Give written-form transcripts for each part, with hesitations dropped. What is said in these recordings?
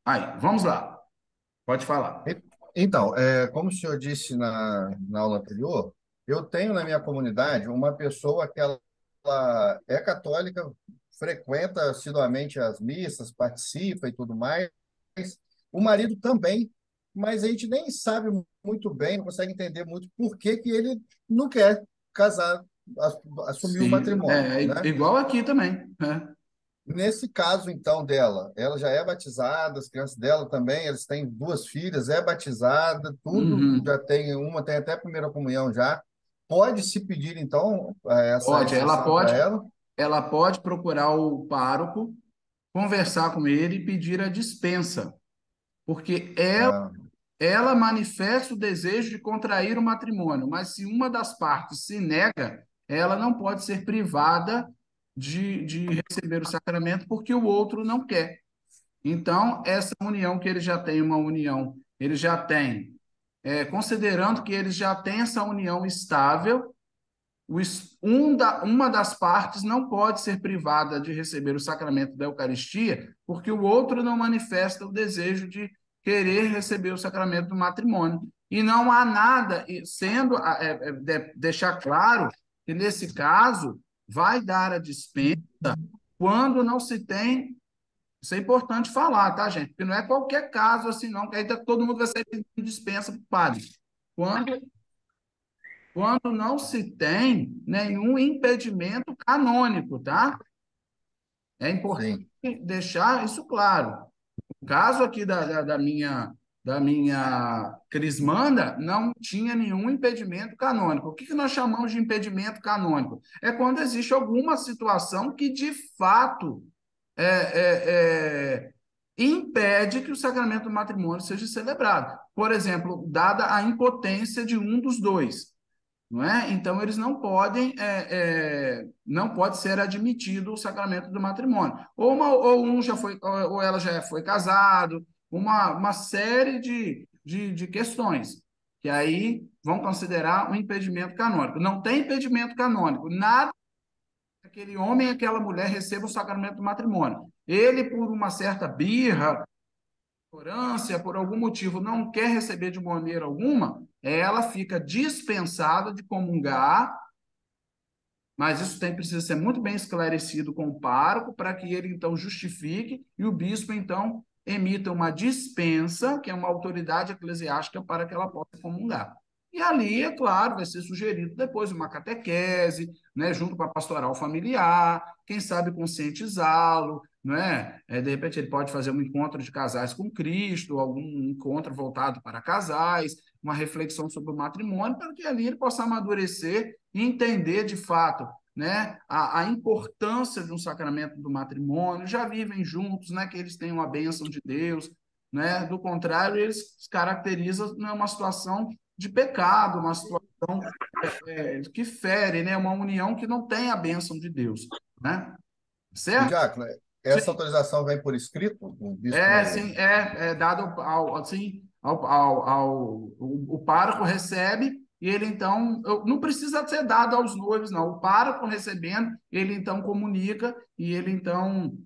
Aí, vamos lá. Pode falar. E- Então, como o senhor disse na aula anterior, eu tenho na minha comunidade uma pessoa que ela é católica, frequenta assiduamente as missas, participa e tudo mais. O marido também, mas a gente nem sabe muito bem, não consegue entender muito por que que ele não quer casar, assumir o Sim, matrimônio, né? igual aqui também, né? Nesse caso, então, dela, ela já é batizada, as crianças dela também, eles têm duas filhas, é batizada, tudo, já Uhum. tem uma, tem até a primeira comunhão já. Pode se pedir, então, essa Pode, exceção para ela? ela pode procurar o pároco, conversar com ele e pedir a dispensa, porque Ah, ela manifesta o desejo de contrair o matrimônio, mas se uma das partes se nega, ela não pode ser privada de receber o sacramento porque o outro não quer. Então, essa união que ele já tem, uma união, ele já tem, considerando que eles já têm essa união estável, uma das partes não pode ser privada de receber o sacramento da Eucaristia, porque o outro não manifesta o desejo de querer receber o sacramento do matrimônio. E não há nada, sendo deixar claro que nesse caso vai dar a dispensa quando não se tem. Isso é importante falar, tá, gente? Porque não é qualquer caso assim, não, que aí todo mundo vai sair pedindo dispensa para o padre. Quando quando não se tem nenhum impedimento canônico, tá? É importante sim. deixar isso claro. O caso aqui da minha crismanda não tinha nenhum impedimento canônico. O que que nós chamamos de impedimento canônico? É quando existe alguma situação que, de fato, é, impede que o sacramento do matrimônio seja celebrado. Por exemplo, dada a impotência de um dos dois, não é? Então eles não podem, não pode ser admitido o sacramento do matrimônio. Ou um já foi, ou ela já foi casado, uma série de questões que aí vão considerar um impedimento canônico. Não tem impedimento canônico, nada que aquele homem e aquela mulher recebam o sacramento do matrimônio. Ele, por uma certa birra, ignorância, por algum motivo, não quer receber de maneira alguma, ela fica dispensada de comungar, mas isso precisa ser muito bem esclarecido com o pároco para que ele então justifique e o bispo então emita uma dispensa, que é uma autoridade eclesiástica para que ela possa comungar. E ali, é claro, vai ser sugerido depois uma catequese, né, junto com a pastoral familiar, quem sabe conscientizá-lo, né? De repente ele pode fazer um encontro de casais com Cristo, algum encontro voltado para casais, uma reflexão sobre o matrimônio, para que ali ele possa amadurecer e entender de fato, né, a importância de um sacramento do matrimônio, já vivem juntos, né, que eles têm uma bênção de Deus, né, do contrário, eles se caracterizam, né, uma situação de pecado, uma situação que fere, né, uma união que não tem a bênção de Deus, né, O certo? diácono, essa autorização vem por escrito? O bispo. Sim, é dado assim, o pároco recebe e ele então, não precisa ser dado aos noivos, não. O pároco recebendo, ele então comunica e ele então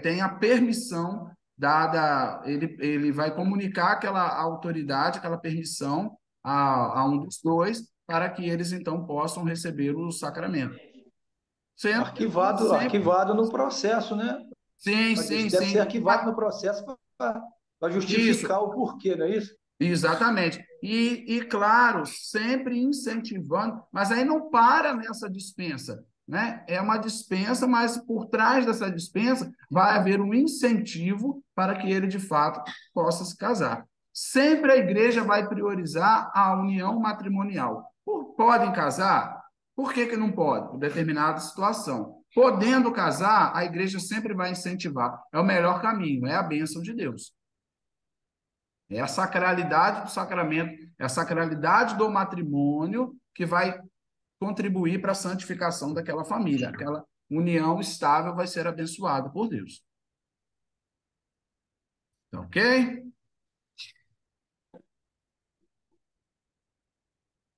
tem a permissão dada, ele vai comunicar aquela autoridade, aquela permissão a um dos dois para que eles então possam receber o sacramento. Sendo que nem Arquivado, sempre. arquivado no processo, né? Sim, Isso sim, deve ser sim. arquivado no processo para Isso. justificar o porquê, não é isso? Exatamente. Claro, sempre incentivando, mas aí não para nessa dispensa, né? É uma dispensa, mas por trás dessa dispensa vai haver um incentivo para que ele, de fato, possa se casar. Sempre a igreja vai priorizar a união matrimonial. Podem casar? Por que que não pode? Por determinada situação. Podendo casar, a igreja sempre vai incentivar. É o melhor caminho, é a bênção de Deus. É a sacralidade do sacramento, é a sacralidade do matrimônio que vai contribuir para a santificação daquela família. Aquela união estável vai ser abençoada por Deus. Tá ok?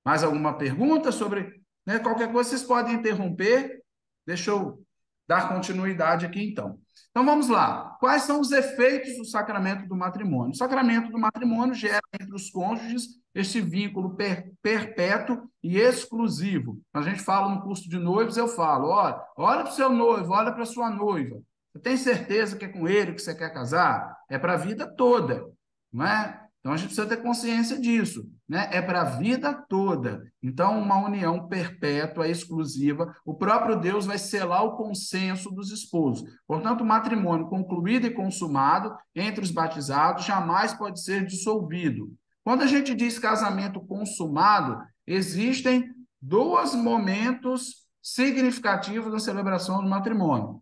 Mais alguma pergunta sobre, né? Qualquer coisa vocês podem interromper. Deixa eu dar continuidade aqui então. Então, Então vamos lá. Quais são os efeitos do sacramento do matrimônio? O sacramento do matrimônio gera entre os cônjuges este vínculo perpétuo e exclusivo. A gente fala no curso de noivos, eu falo, olha para o seu noivo, olha para a sua noiva. Você tem certeza que é com ele que você quer casar? É para a vida toda, não é? Então a gente precisa ter consciência disso, né? É para a vida toda. Então, uma união perpétua, exclusiva, o próprio Deus vai selar o consenso dos esposos. Portanto, o matrimônio concluído e consumado entre os batizados jamais pode ser dissolvido. Quando a gente diz casamento consumado, existem dois momentos significativos da celebração do matrimônio.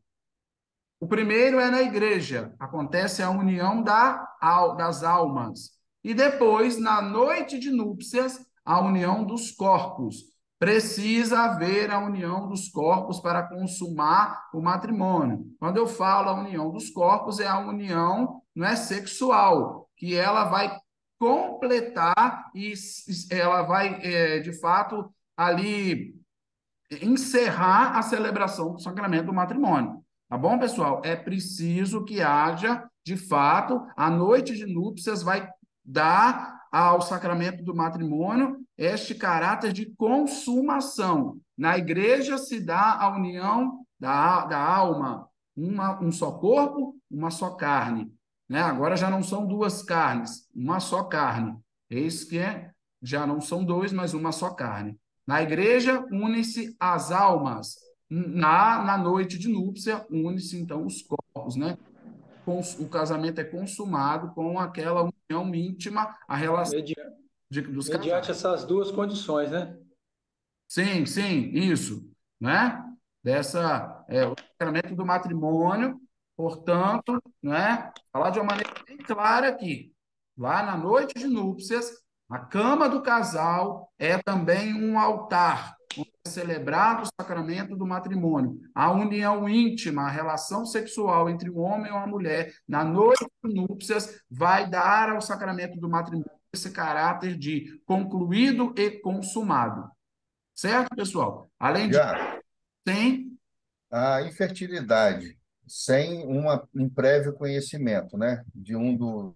O primeiro é na igreja, acontece a união das almas. E depois, na noite de núpcias, a união dos corpos. Precisa haver a união dos corpos para consumar o matrimônio. Quando eu falo a união dos corpos, é a união, não é sexual, que ela vai completar e ela vai, de fato, ali encerrar a celebração do sacramento do matrimônio. Tá bom, pessoal? É preciso que haja, de fato, a noite de núpcias vai dar ao sacramento do matrimônio este caráter de consumação. Na igreja se dá a união da alma, um só corpo, uma só carne. Né? Agora já não são duas carnes, uma só carne. Eis que já não são dois, mas uma só carne. Na igreja, unem-se as almas. Na noite de núpcia, unem-se, então, os corpos, né? O casamento é consumado com aquela união íntima, a relação Medi- dos Mediante casais. essas duas condições, né? Sim, sim, isso, né? O sacramento do matrimônio, portanto, né? Falar de uma maneira bem clara aqui. Lá na noite de núpcias, a cama do casal é também um altar, onde é celebrado o sacramento do matrimônio, a união íntima, a relação sexual entre o homem e a mulher, na noite de núpcias, vai dar ao sacramento do matrimônio esse caráter de concluído e consumado. Certo, pessoal? Além disso, Já tem. a infertilidade sem um prévio conhecimento, né, de dos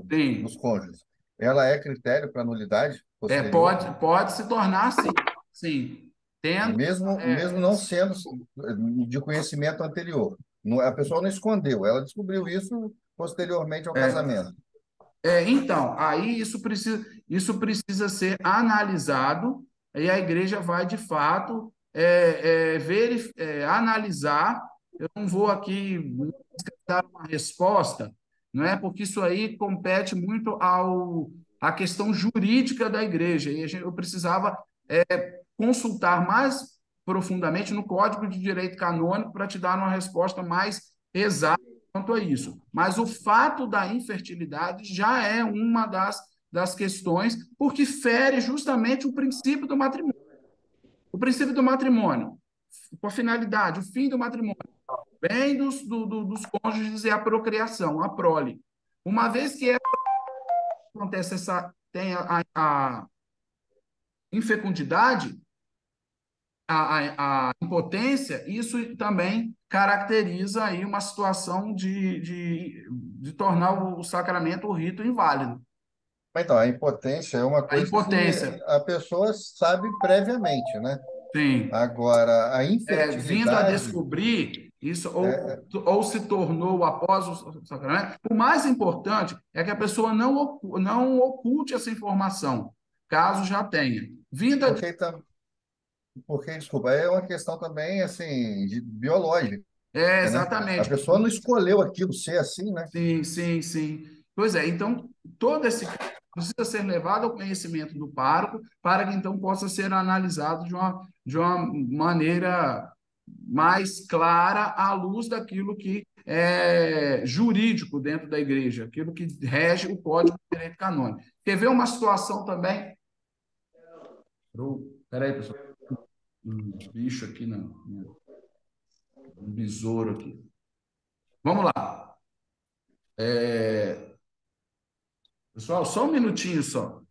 Tem. cônjuges, ela é critério para nulidade posterior, Pode se tornar sim. Sim. Tendo. mesmo não sendo de conhecimento anterior. A pessoa não escondeu, ela descobriu isso posteriormente ao É, casamento. então, aí isso precisa ser analisado, e a igreja vai, de fato, analisar. Eu não vou aqui dar uma resposta, não é? Porque isso aí compete muito à questão jurídica da igreja, e eu precisava consultar mais profundamente no Código de Direito Canônico para te dar uma resposta mais exata quanto a isso. Mas o fato da infertilidade já é uma das questões, porque fere justamente o princípio do matrimônio. O princípio do matrimônio, com a finalidade, o fim do matrimônio, bem dos cônjuges é a procriação, a prole. Uma vez que acontece tem a infecundidade, a impotência, isso também caracteriza aí uma situação de tornar o sacramento, o rito, inválido. Então, a impotência é uma A coisa que impotência, a pessoa sabe previamente, né? sim. Agora, a Vindo a infertilidade, descobrir isso, é, ou se tornou após o sacramento, o mais importante é que a pessoa não oculte essa informação, caso já tenha. Vindo a. porque, porque, desculpa, é uma questão também, assim, biológica, né? A Exatamente. pessoa não escolheu aquilo ser assim, né? Sim, sim, sim. Pois é, então, todo esse caso precisa ser levado ao conhecimento do pároco para que então possa ser analisado de uma maneira mais clara à luz daquilo que é jurídico dentro da igreja, aquilo que rege o Código de Direito Canônico. Quer ver uma situação também? Peraí, pessoal. Um bicho aqui, não. Um besouro aqui. Vamos lá. Pessoal, só um minutinho só.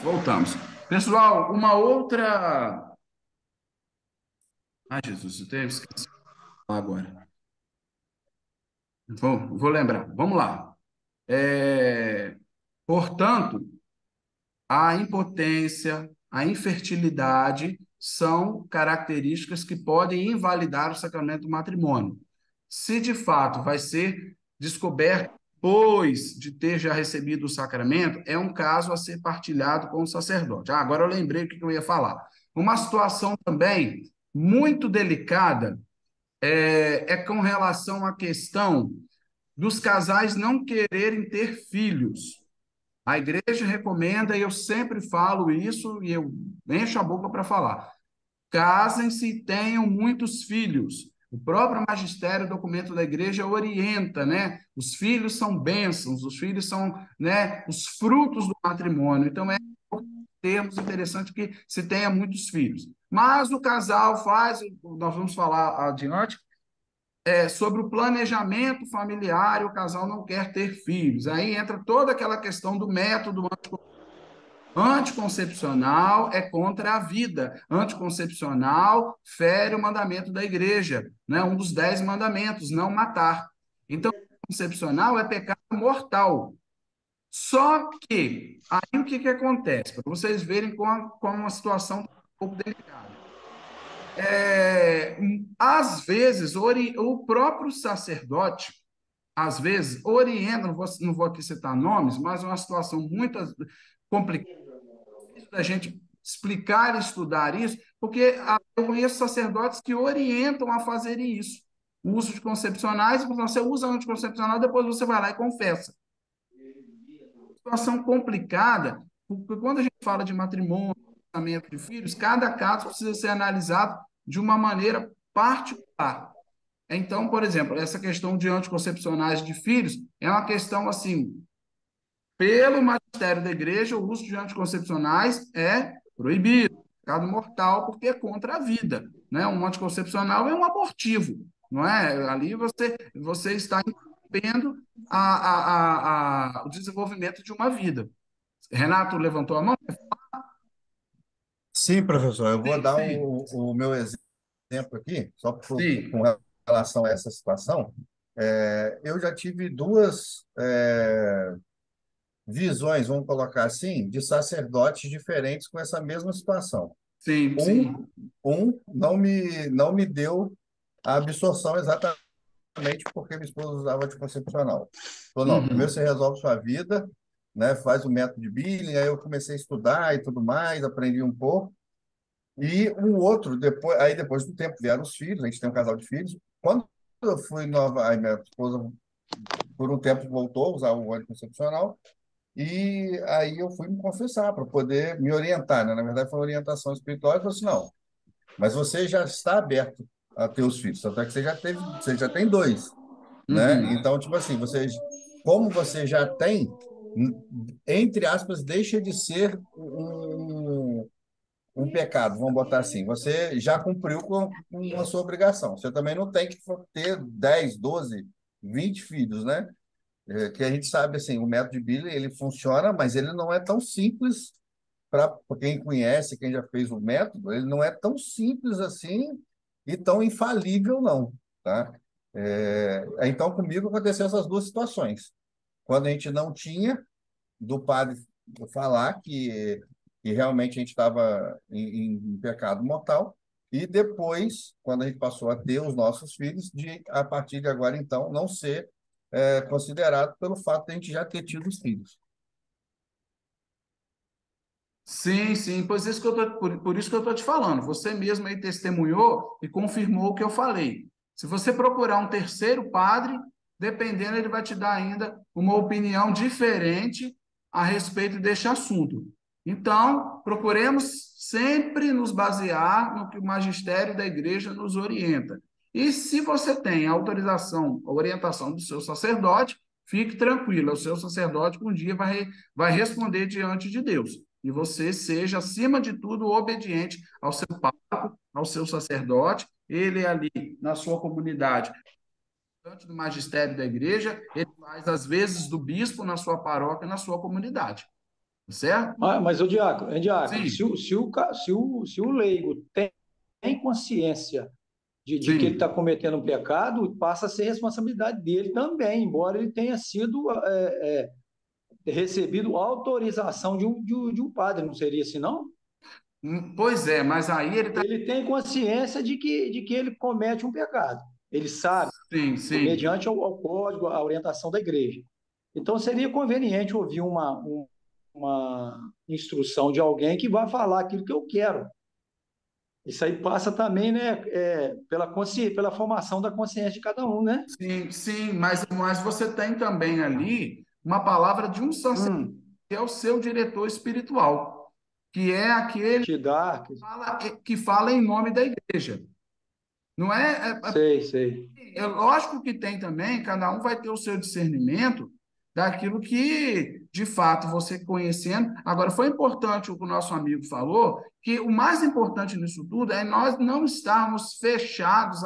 Voltamos. Pessoal, uma outra. Ai, Jesus, eu tenho esqueci de falar agora. Vou lembrar. Vamos lá. É, Portanto, a impotência, a infertilidade são características que podem invalidar o sacramento do matrimônio. Se de fato vai ser descoberto depois de ter já recebido o sacramento, é um caso a ser partilhado com o sacerdote. Agora eu lembrei o que eu ia falar. Uma situação também muito delicada é com relação à questão dos casais não quererem ter filhos. A igreja recomenda, e eu sempre falo isso, e eu encho a boca para falar: casem-se e tenham muitos filhos. O próprio magistério, documento da igreja, orienta, né? Os filhos são bênçãos, os filhos são, né, os frutos do matrimônio. Então, é um termos interessante que se tenha muitos filhos. Mas o casal faz, nós vamos falar adiante, sobre o planejamento familiar, e o casal não quer ter filhos. Aí entra toda aquela questão do método anticoncepcional, é contra a vida. Anticoncepcional fere o mandamento da igreja, né? Um dos 10 mandamentos, não matar. Então, anticoncepcional é pecado mortal. Só que, aí o que que acontece? Para vocês verem como uma situação um pouco delicada. Às vezes, o próprio sacerdote, às vezes, orienta, não vou aqui citar nomes, mas é uma situação muito complicada da gente explicar e estudar isso, porque eu conheço sacerdotes que orientam a fazerem isso. O uso de concepcionais, você usa anticoncepcional, depois você vai lá e confessa. Situação complicada, porque quando a gente fala de matrimônio, casamento de filhos, cada caso precisa ser analisado de uma maneira particular. Então, por exemplo, essa questão de anticoncepcionais de filhos é uma questão assim, pelo magistério da igreja, o uso de anticoncepcionais é proibido, pecado mortal, porque é contra a vida, né? Um anticoncepcional é um abortivo, não é? Ali você está interrompendo o desenvolvimento de uma vida. Renato levantou a mão? Sim, professor, eu vou Sim, dar sim, o meu exemplo aqui, só com sim, relação a essa situação. Eu já tive duas visões, vamos colocar assim, de sacerdotes diferentes com essa mesma situação. sim, Um, sim. um não me deu a absorção exatamente porque minha esposa usava anticoncepcional. Falou, não, primeiro você Uhum. resolve sua vida, né, faz o método de Billing, aí eu comecei a estudar e tudo mais, aprendi um pouco. E um outro, depois do tempo vieram os filhos, a gente tem um casal de filhos. Quando eu fui nova, aí minha esposa, por um tempo, voltou a usar o anticoncepcional, e aí eu fui me confessar para poder me orientar, né? Na verdade, foi uma orientação espiritual, e falou assim, não, mas você já está aberto a ter os filhos, tanto é que você já tem dois, né? Uhum. Então, tipo assim, como você já tem, entre aspas, deixa de ser um pecado, vamos botar assim. Você já cumpriu com a sua obrigação. Você também não tem que ter 10, 12, 20 filhos, né? Que a gente sabe, assim, o método de Billy, ele funciona, mas ele não é tão simples para quem conhece, quem já fez o método, ele não é tão simples assim e tão infalível, não, tá? Então, comigo aconteceu essas duas situações. Quando a gente não tinha, do padre falar que realmente a gente estava em pecado mortal, e depois, quando a gente passou a ter os nossos filhos, a partir de agora, então, não ser considerado pelo fato de a gente já ter tido os filhos. Sim, sim, pois isso que por isso que eu estou te falando. Você mesmo aí testemunhou e confirmou o que eu falei. Se você procurar um terceiro padre, dependendo, ele vai te dar ainda uma opinião diferente a respeito deste assunto. Então, procuremos sempre nos basear no que o magistério da igreja nos orienta. E se você tem a autorização, a orientação do seu sacerdote, fique tranquilo, o seu sacerdote um dia vai responder diante de Deus. E você seja, acima de tudo, obediente ao seu pároco, ao seu sacerdote, ele é ali na sua comunidade, diante do magistério da igreja, ele faz, às vezes, do bispo na sua paróquia, na sua comunidade. certo? Mas, ô Diácono, Sim, se o leigo tem consciência de que ele está sim. cometendo um pecado, passa a ser responsabilidade dele também, embora ele tenha sido recebido autorização de um padre, não seria assim, não? Pois é, mas aí ele está. Ele tem consciência de que ele comete um pecado. Ele sabe, Sim, sim. mediante ao código, a orientação da igreja. Então, seria conveniente ouvir uma instrução de alguém que vai falar aquilo que eu quero. Isso aí passa também, né, pela formação da consciência de cada um, né? Sim, sim, mas você tem também ali uma palavra de um sacerdote, Hum, que é o seu diretor espiritual, que é aquele te dá, que fala em nome da igreja. Não é, sei, sei. é lógico que tem também, cada um vai ter o seu discernimento daquilo que, de fato, você conhecendo. Agora, foi importante o que o nosso amigo falou, que o mais importante nisso tudo é nós não estarmos fechados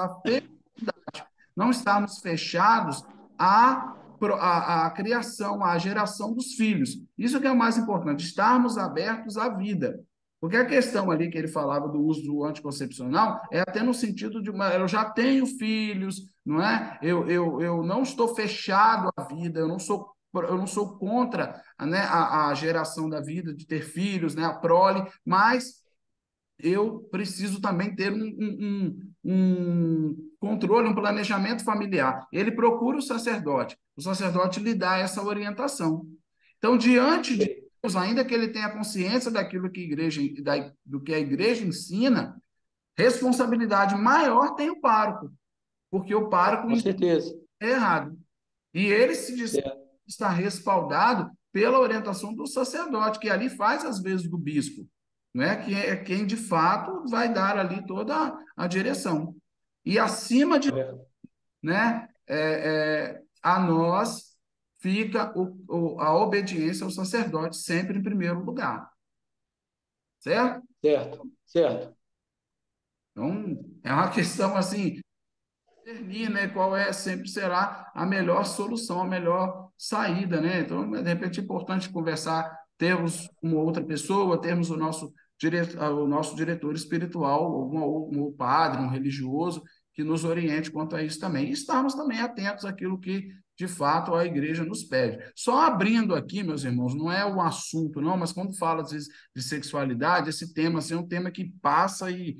não estarmos fechados à criação, à geração dos filhos. Isso que é o mais importante, estarmos abertos à vida. Porque a questão ali que ele falava do uso do anticoncepcional é até no sentido de eu já tenho filhos, não é? Eu não estou fechado à vida, eu não sou contra, né, a geração da vida, de ter filhos, né, a prole, mas eu preciso também ter um controle, um planejamento familiar. Ele procura o sacerdote lhe dá essa orientação. Então, diante de Deus, ainda que ele tenha consciência daquilo que a igreja, do que a igreja ensina, responsabilidade maior tem o pároco, porque o pároco Com certeza. é errado. E ele se diz Certo. está respaldado pela orientação do sacerdote, que ali faz as vezes do bispo, né? Que é quem de fato vai dar ali toda a direção. E acima de, né, a nós fica a obediência ao sacerdote sempre em primeiro lugar, certo? Certo, certo. Então, é uma questão assim, discernir, né, qual sempre será a melhor solução, a melhor saída, né? Então, de repente, é importante conversar, termos uma outra pessoa, termos o nosso diretor espiritual, um padre, um religioso, que nos oriente quanto a isso também. E estarmos também atentos àquilo que, de fato, a igreja nos pede. Só abrindo aqui, meus irmãos, não é o assunto, não, mas quando fala, às vezes, de sexualidade, esse tema assim, é um tema que passa e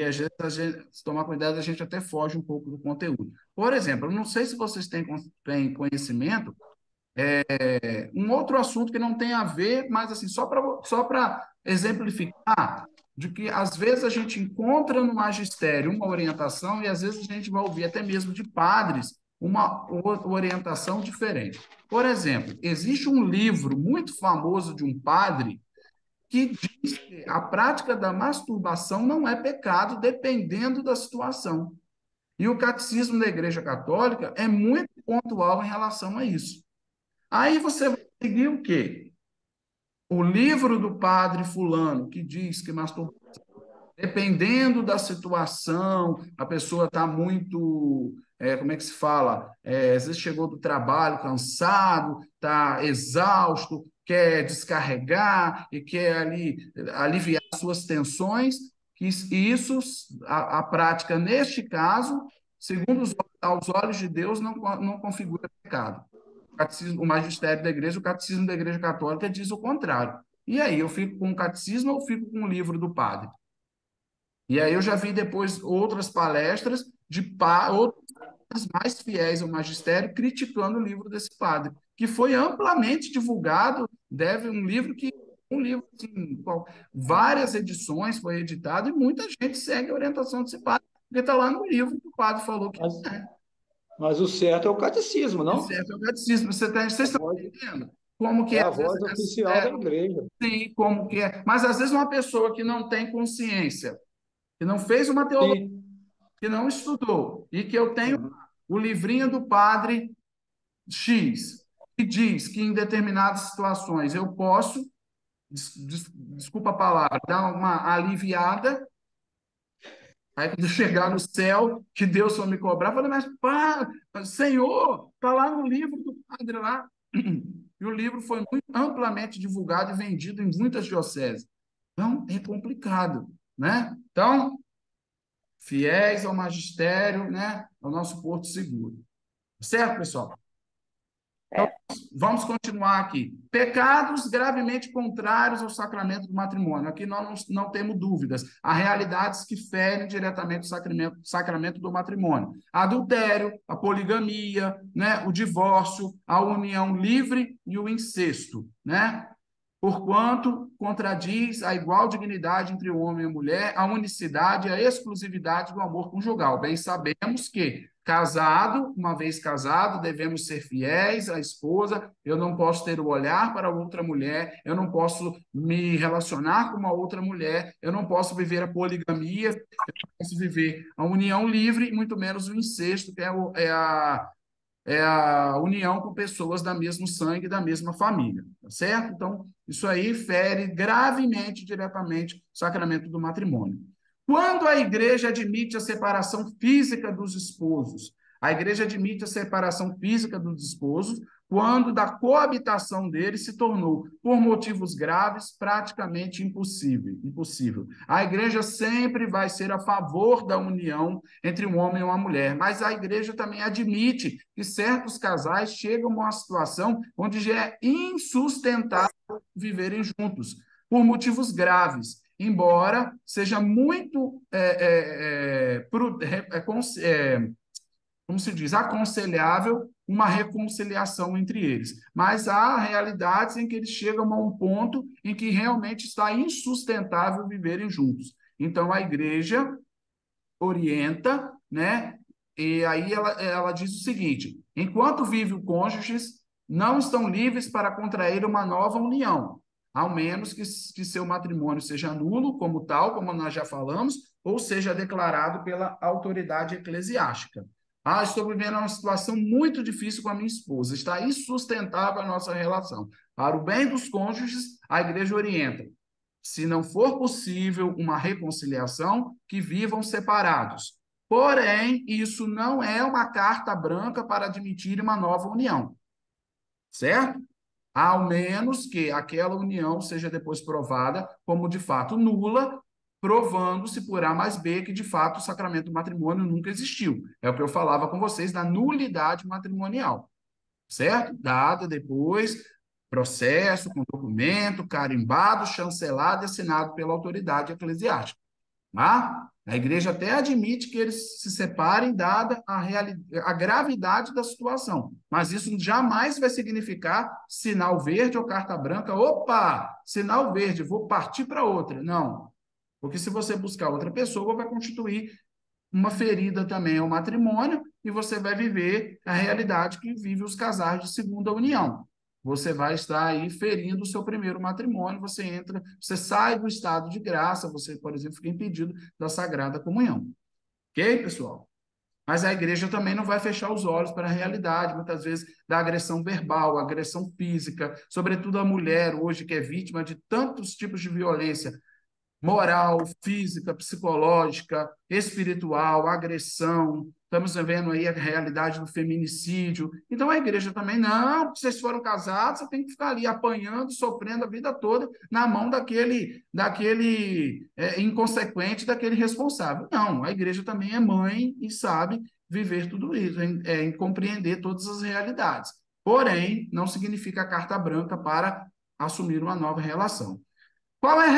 às vezes, se tomar cuidado, a gente até foge um pouco do conteúdo. Por exemplo, eu não sei se vocês têm conhecimento, um outro assunto que não tem a ver, mas assim, só para exemplificar, de que às vezes a gente encontra no magistério uma orientação e às vezes a gente vai ouvir até mesmo de padres uma orientação diferente. Por exemplo, existe um livro muito famoso de um padre que diz que a prática da masturbação não é pecado, dependendo da situação. E o catecismo da Igreja Católica é muito pontual em relação a isso. Aí você vai seguir o quê? O livro do padre fulano, que diz que masturbação, dependendo da situação, a pessoa está muito, como é que se fala? Às vezes chegou do trabalho cansado, está exausto, quer descarregar e quer ali aliviar suas tensões, e isso, a prática neste caso, segundo aos olhos de Deus, não configura pecado. O magistério da igreja, o catecismo da igreja católica diz o contrário. E aí, eu fico com o catecismo ou fico com o livro do padre? E aí eu já vi depois outras palestras outros mais fiéis ao magistério criticando o livro desse padre, que foi amplamente divulgado, um livro assim, várias edições foi editado e muita gente segue a orientação desse padre, porque está lá no livro que o padre falou que Mas, é. mas o certo é o catecismo, E não? certo é o catecismo. Vocês A estão voz, entendendo como que é é, a às vezes, voz oficial da igreja. sim, como que é. Mas às vezes uma pessoa que não tem consciência, que não fez uma teologia, Sim. que não estudou, e que eu tenho Uhum. o livrinho do padre X, que diz que em determinadas situações eu posso, desculpa a palavra, dar uma aliviada, aí quando eu chegar no céu, que Deus for me cobrar, eu falei, mas pá, Senhor, está lá no livro do padre lá. e o livro foi muito amplamente divulgado e vendido em muitas dioceses. Então, é complicado, né? Então, fiéis ao magistério, né? Ao nosso porto seguro. Certo, pessoal? Então, É. vamos continuar aqui. Pecados gravemente contrários ao sacramento do matrimônio. Aqui nós não temos dúvidas. Há realidades que ferem diretamente o sacramento do matrimônio. Adultério, a poligamia, né? O divórcio, a união livre e o incesto, né? Porquanto contradiz a igual dignidade entre o homem e a mulher, a unicidade e a exclusividade do amor conjugal. Bem sabemos que, casado, uma vez casado, devemos ser fiéis à esposa, eu não posso ter o olhar para outra mulher, eu não posso me relacionar com uma outra mulher, eu não posso viver a poligamia, eu não posso viver a união livre, e muito menos o incesto, que é a união com pessoas da mesmo sangue, da mesma família, tá certo? Então, isso aí fere gravemente, diretamente, o sacramento do matrimônio. Quando a igreja admite a separação física dos esposos, a igreja admite a separação física dos esposos quando da coabitação deles se tornou, por motivos graves, praticamente impossível. A igreja sempre vai ser a favor da união entre um homem e uma mulher, mas a igreja também admite que certos casais chegam a uma situação onde já é insustentável viverem juntos, por motivos graves, embora seja muito, como se diz, aconselhável uma reconciliação entre eles. Mas há realidades em que eles chegam a um ponto em que realmente está insustentável viverem juntos. Então, a igreja orienta, né? E aí ela diz o seguinte: enquanto vive o cônjuges, não estão livres para contrair uma nova união, ao menos que seu matrimônio seja nulo, como tal, como nós já falamos, ou seja declarado pela autoridade eclesiástica. Ah, estou vivendo uma situação muito difícil com a minha esposa, está insustentável a nossa relação. Para o bem dos cônjuges, a igreja orienta: se não for possível uma reconciliação, que vivam separados. Porém, isso não é uma carta branca para admitir uma nova união, certo? Ao menos que aquela união seja depois provada como de fato nula, provando-se por A mais B que de fato o sacramento do matrimônio nunca existiu. É o que eu falava com vocês da nulidade matrimonial, certo? Dada depois processo com documento carimbado, chancelado e assinado pela autoridade eclesiástica. Tá? A igreja até admite que eles se separem, dada a gravidade da situação, mas isso jamais vai significar sinal verde ou carta branca. Opa, sinal verde, vou partir para outra. Não, porque se você buscar outra pessoa, vai constituir uma ferida também ao matrimônio e você vai viver a realidade que vive os casais de segunda união. Você vai estar aí ferindo o seu primeiro matrimônio, você sai do estado de graça, você, por exemplo, fica impedido da Sagrada Comunhão. Ok, pessoal? Mas a igreja também não vai fechar os olhos para a realidade, muitas vezes, da agressão verbal, agressão física, sobretudo a mulher hoje, que é vítima de tantos tipos de violência moral, física, psicológica, espiritual, agressão. Estamos vendo aí a realidade do feminicídio. Então, a igreja também, não, vocês foram casados, você tem que ficar ali apanhando, sofrendo a vida toda na mão daquele inconsequente, daquele responsável. Não, a igreja também é mãe e sabe viver tudo isso, em compreender todas as realidades. Porém, não significa carta branca para assumir uma nova relação. Qual é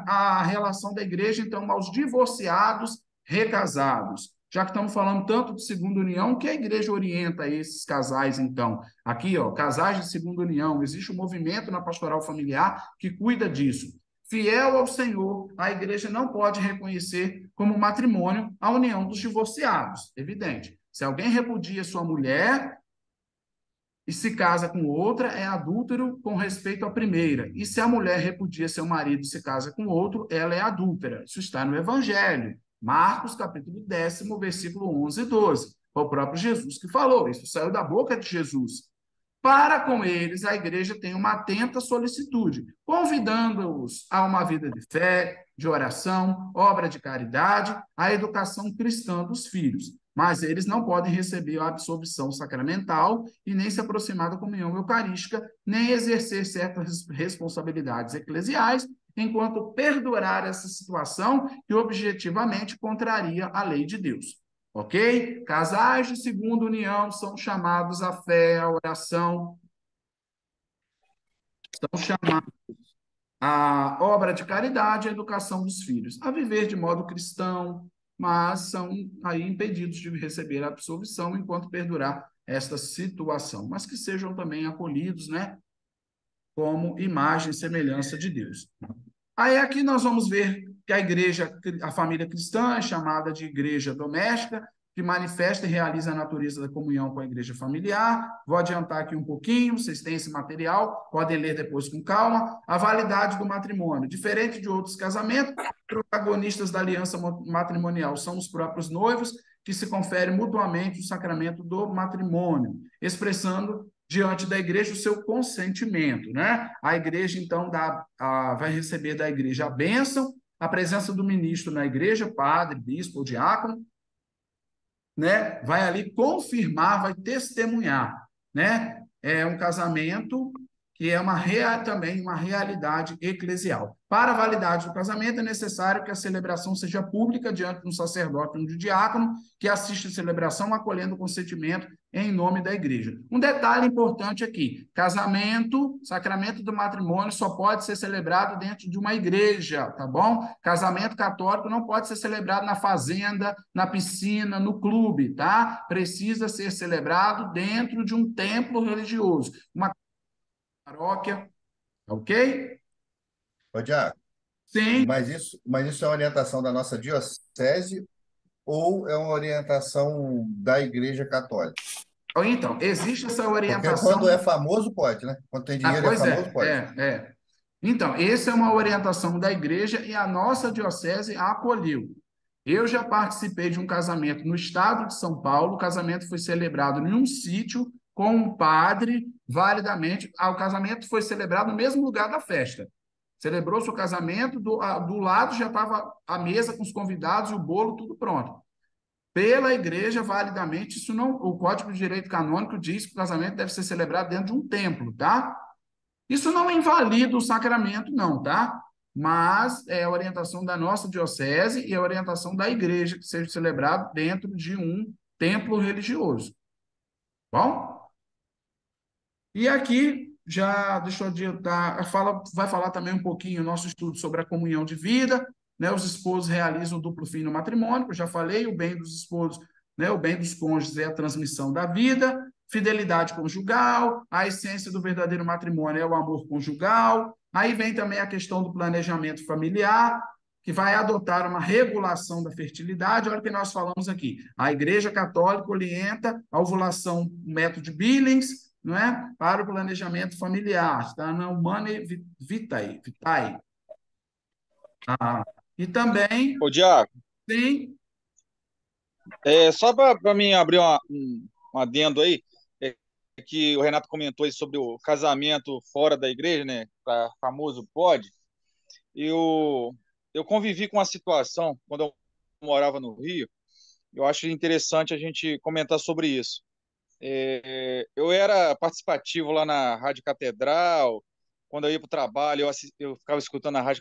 a relação da igreja, então, aos divorciados recasados? Já que estamos falando tanto de segunda união, o que a igreja orienta esses casais, então? Aqui, ó, casais de segunda união, existe um movimento na pastoral familiar que cuida disso. Fiel ao Senhor, a igreja não pode reconhecer como matrimônio a união dos divorciados, evidente. Se alguém repudia sua mulher e se casa com outra, é adúltero com respeito à primeira. E se a mulher repudia seu marido e se casa com outro, ela é adúltera. Isso está no Evangelho. Marcos, capítulo 10, versículo 11 e 12. Foi o próprio Jesus que falou. Isso saiu da boca de Jesus. Para com eles, a igreja tem uma atenta solicitude, convidando-os a uma vida de fé, de oração, obra de caridade, a educação cristã dos filhos. mas eles não podem receber a absolvição sacramental e nem se aproximar da comunhão eucarística, nem exercer certas responsabilidades eclesiais, enquanto perdurar essa situação que objetivamente contraria a lei de Deus. Ok? Casais de segunda união são chamados à fé, à oração, são chamados à obra de caridade e à educação dos filhos, a viver de modo cristão, mas são aí impedidos de receber a absolvição enquanto perdurar esta situação, mas que sejam também acolhidos, né, como imagem e semelhança de Deus. Aí aqui nós vamos ver que a igreja, a família cristã é chamada de igreja doméstica, que manifesta e realiza a natureza da comunhão com a igreja familiar. Vou adiantar aqui um pouquinho, vocês têm esse material, podem ler depois com calma. A validade do matrimônio. Diferente de outros casamentos, protagonistas da aliança matrimonial são os próprios noivos, que se conferem mutuamente o sacramento do matrimônio, expressando diante da igreja o seu consentimento, né? A igreja, então, vai receber da igreja a bênção, a presença do ministro na igreja, padre, bispo ou diácono, né? Vai ali confirmar, vai testemunhar, né? É um casamento que é também uma realidade eclesial. Para a validade do casamento, é necessário que a celebração seja pública diante de um sacerdote ou de um diácono que assiste a celebração, acolhendo o consentimento em nome da igreja. Um detalhe importante aqui: casamento, sacramento do matrimônio, só pode ser celebrado dentro de uma igreja, tá bom? Casamento católico não pode ser celebrado na fazenda, na piscina, no clube, tá? Precisa ser celebrado dentro de um templo religioso, uma paróquia, ok? Ô, Diaco, Sim. mas isso é uma orientação da nossa diocese ou é uma orientação da Igreja Católica? Então, existe essa Porque quando orientação. é famoso, pode, né? Quando tem dinheiro e é Pois famoso, pode. é. Então, essa é uma orientação da igreja e a nossa diocese a acolheu. Eu já participei de um casamento no estado de São Paulo, o casamento foi celebrado em um sítio com um padre, validamente. O casamento foi celebrado no mesmo lugar da festa. Celebrou-se o casamento, do lado já estava a mesa com os convidados e o bolo, tudo pronto. Pela igreja, validamente, isso não, o Código de Direito Canônico diz que o casamento deve ser celebrado dentro de um templo, tá? Isso não invalida o sacramento, não, tá? Mas é a orientação da nossa diocese e a orientação da igreja que seja celebrado dentro de um templo religioso. Bom? E aqui, já deixa eu adiantar, vai falar também um pouquinho o nosso estudo sobre a comunhão de vida, né? Os esposos realizam duplo fim no matrimônio, eu já falei, o bem dos esposos, né? O bem dos cônjuges é a transmissão da vida, fidelidade conjugal, a essência do verdadeiro matrimônio é o amor conjugal, aí vem também a questão do planejamento familiar, que vai adotar uma regulação da fertilidade. Olha o que nós falamos aqui. A Igreja Católica orienta a ovulação, o método de Billings, não é? Para o planejamento familiar, está na Humanae Vitae. Ah, e também Ô, Diaco, tem. só para mim abrir um adendo aí, é que o Renato comentou aí sobre o casamento fora da igreja, né? Famoso pode. Eu, eu convivi com uma situação quando eu morava no Rio. Eu acho interessante a gente comentar sobre isso. Eu era participativo lá na Rádio Catedral. Quando eu ia para o trabalho, eu ficava escutando a Rádio